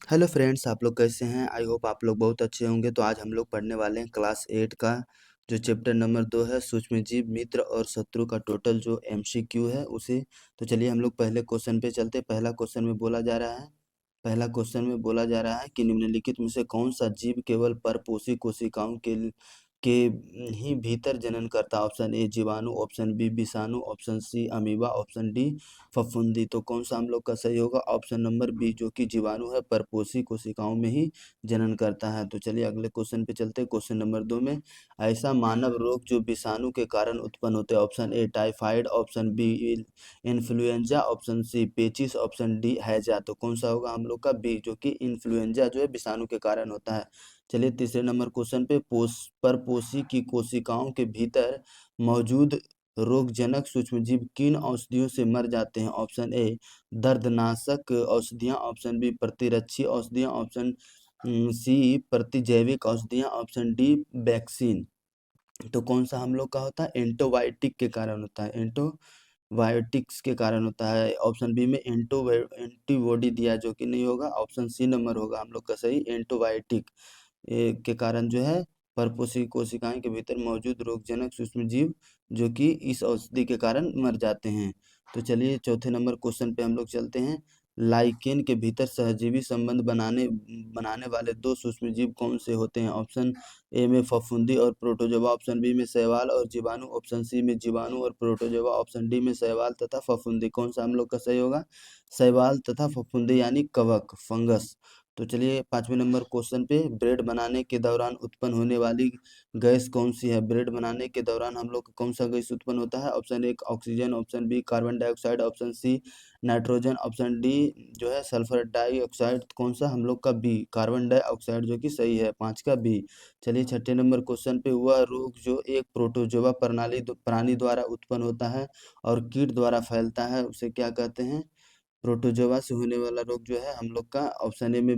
Hello friends, आप लोग कैसे हैं? आई होप आप लोग बहुत अच्छे होंगे। तो आज हम लोग पढ़ने वाले हैं क्लास 8 का जो चैप्टर नंबर 2 है, सूक्ष्मजीव मित्र और शत्रु का टोटल जो एमसीक्यू है उसे। तो चलिए हम लोग पहले क्वेश्चन पे चलते हैं। पहला क्वेश्चन में बोला जा रहा है कि निम्नलिखित में से कौन सा जीव केवल परपोषी कोशिकाओं के ही भीतर जनन करता है? ऑप्शन ए जीवाणु, ऑप्शन बी विषाणु, option C amoeba, option D फफूंदी। तो कौन सा हम लोग का सही होगा? ऑप्शन नंबर बी, जो कि जीवाणु है, परपोषी कोशिकाओं में ही जनन करता है। तो चलिए अगले क्वेश्चन पे चलते हैं। क्वेश्चन नंबर 2 में, ऐसा मानव रोग जो विषाणु के कारण उत्पन्न होते हैं। Option A typhoid, option B influenza, option C पेचिस, ऑप्शन डी हैजा। तो कौन सा होगा हम लोग का? बी, जो कि इन्फ्लुएंजा जो है विषाणु के कारण होता है। चलिए तीसरे नंबर क्वेश्चन पे, परपोषी की कोशिकाओं के भीतर मौजूद रोगजनक सूक्ष्मजीव किन औषधियों से मर जाते हैं? ऑप्शन ए दर्दनाशक औषधियां, ऑप्शन बी प्रतिरक्षी औषधियां, ऑप्शन सी प्रतिजैविक औषधियां, ऑप्शन डी वैक्सीन। तो कौन सा हम लोग का होता है? एंटीबायोटिक के कारण होता है, एंटीबायोटिक्स के कारण होता है। ऑप्शन बी में एंटीबॉडी दिया, जो कि नहीं होगा। ऑप्शन सी नंबर होगा हम लोग का सही, एंटीबायोटिक के कारण जो है परपोषी कोशिकाएं के भीतर मौजूद रोगजनक सूक्ष्मजीव जो कि इस औषधि के कारण मर जाते हैं। तो चलिए चौथे नंबर क्वेश्चन पे हम लोग चलते हैं। लाइकेन के भीतर सहजीवी संबंध बनाने बनाने वाले दो सूक्ष्मजीव कौन से होते हैं? ऑप्शन ए में फफूंदी और प्रोटोजोआ, ऑप्शन बी में शैवाल और जीवाणु, ऑप्शन सी में जीवाणु और प्रोटोजोआ, ऑप्शन डी में शैवाल तथा फफूंदी। कौन सा हम लोग का सही होगा? शैवाल तथा फफूंदी यानी कवक, फंगस। तो चलिए पांचवें नंबर क्वेश्चन पे, ब्रेड बनाने के दौरान उत्पन्न होने वाली गैस कौन सी है? ब्रेड बनाने के दौरान हम लोग को कौन सा गैस उत्पन्न होता है? Option A oxygen, option B carbon dioxide, option C nitrogen, option D जो है सल्फर डाइऑक्साइड। कौन सा हम लोग का? बी कार्बन डाइऑक्साइड, जो कि सही है, 5 का बी। चलिए छठे नंबर क्वेश्चन पे, वह रोग जो एक प्रोटोजोआ प्राणी द्वारा उत्पन्न होता है और कीट द्वारा फैलता है, उसे क्या कहते हैं? प्रोटोजोआ से होने वाला रोग जो है हम लोग का, ऑप्शन ए में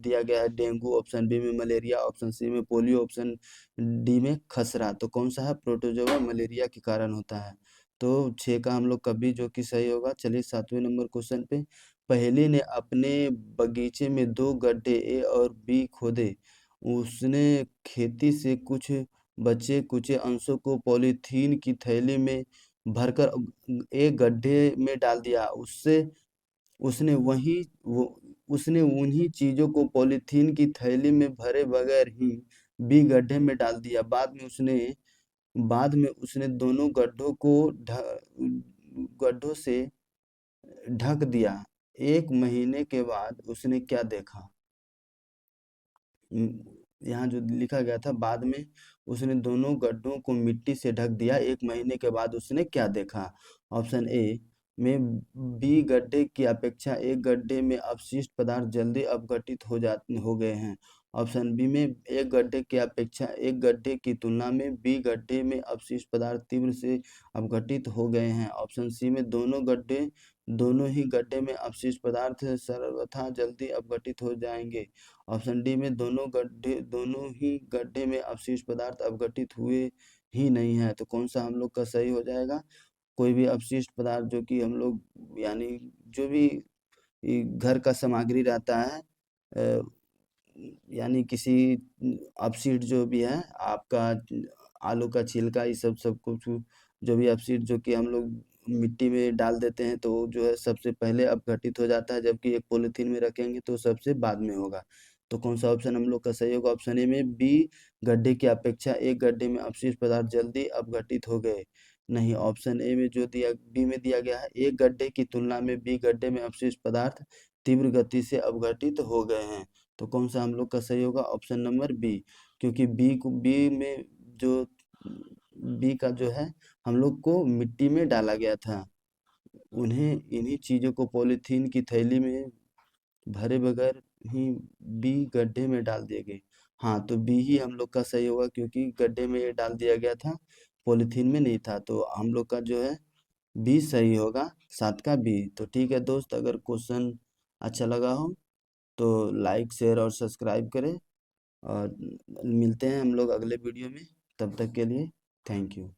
दिया गया है डेंगू, ऑप्शन बी में मलेरिया, ऑप्शन सी में पोलियो, ऑप्शन डी में खसरा। तो कौन सा है? प्रोटोजोआ मलेरिया के कारण होता है। तो 6 का हम लोग का बी, जो कि सही होगा। चलिए सातवें नंबर क्वेश्चन पे, पहेली ने अपने बगीचे में 2 गड्ढे ए और बी खोदे। उसने खेती से कुछ बचे कुचे अंशों को पॉलीथीन की थैली में भरकर एक गड्ढे में डाल दिया। उसने वही वो उसने उन्हीं चीजों को पॉलीथीन की थैली में भरे बगैर ही बी गड्ढे में डाल दिया। बाद में उसने दोनों गड्ढों से ढक दिया। 1 महीने के बाद उसने क्या देखा? यहाँ जो लिखा गया था, बाद में उसने दोनों गड्ढों को मिट्टी से ढक दिया, 1 महीने के बाद उसने क्या देखा? ऑप्शन ए में बी गड्ढे की अपेक्षा एक गड्ढे में अपशिष्ट पदार्थ जल्दी अपघटित हो गए हैं। ऑप्शन बी में एक गड्ढे की तुलना में बी गड्ढे में अपशिष्ट पदार्थ तीव्र से अपघटित हो गए हैं। ऑप्शन सी में दोनों ही गड्ढे में अपशिष्ट पदार्थ सर्वथा जल्दी अपघटित हो जाएंगे। ऑप्शन डी में दोनों ही गड्ढे में अपशिष्ट पदार्थ अपघटित हुए ही नहीं है। तो कौन सा हम लोग का सही हो जाएगा? कोई भी अपशिष्ट पदार्थ जो कि हम लोग यानी जो भी घर का सामग्री रहता है, अ, यानी किसी अपशिष्ट जो भी है आपका, आलू का छिलका, ये सब कुछ जो भी अपशिष्ट जो कि हम लोग मिट्टी में डाल देते हैं, तो जो है सबसे पहले अपघटित हो जाता है, जबकि एक पॉलीथीन में रखेंगे तो सबसे बाद में होगा। तो कौन सा ऑप्शन हम लोग का सही होगा? ऑप्शन ए में बी गड्ढे की अपेक्षा एक गड्ढे में अपशिष्ट पदार्थ जल्दी अपघटित हो गए। नहीं, ऑप्शन ए में जो दिया बी में दिया गया है, एक गड्ढे की तुलना में बी गड्ढे में अपशिष्ट पदार्थ तीव्र गति से अपघटित हो गए हैं। तो कौन सा हम लोग का सही होगा? ऑप्शन नंबर बी, क्योंकि बी में जो बी का जो है हम लोग को मिट्टी में डाला गया था। उन्हें इन्हीं चीजों को पॉलीथीन की थैली में भरे बगैर ही बी गड्ढे में डाल दिए गए। हाँ, तो बी ही हम लोग का सही होगा, क्योंकि गड्ढे में ये डाल दिया गया था, पॉलीथीन में नहीं था। तो हम लोग का जो है बी सही होगा, 7 का बी। तो ठीक है दोस्त, अगर क्वेश्चन अच्छा लगा हो तो लाइक शेयर और सब्सक्राइब करें, और मिलते हैं हम लोग अगले वीडियो में। तब तक के लिए थैंक यू।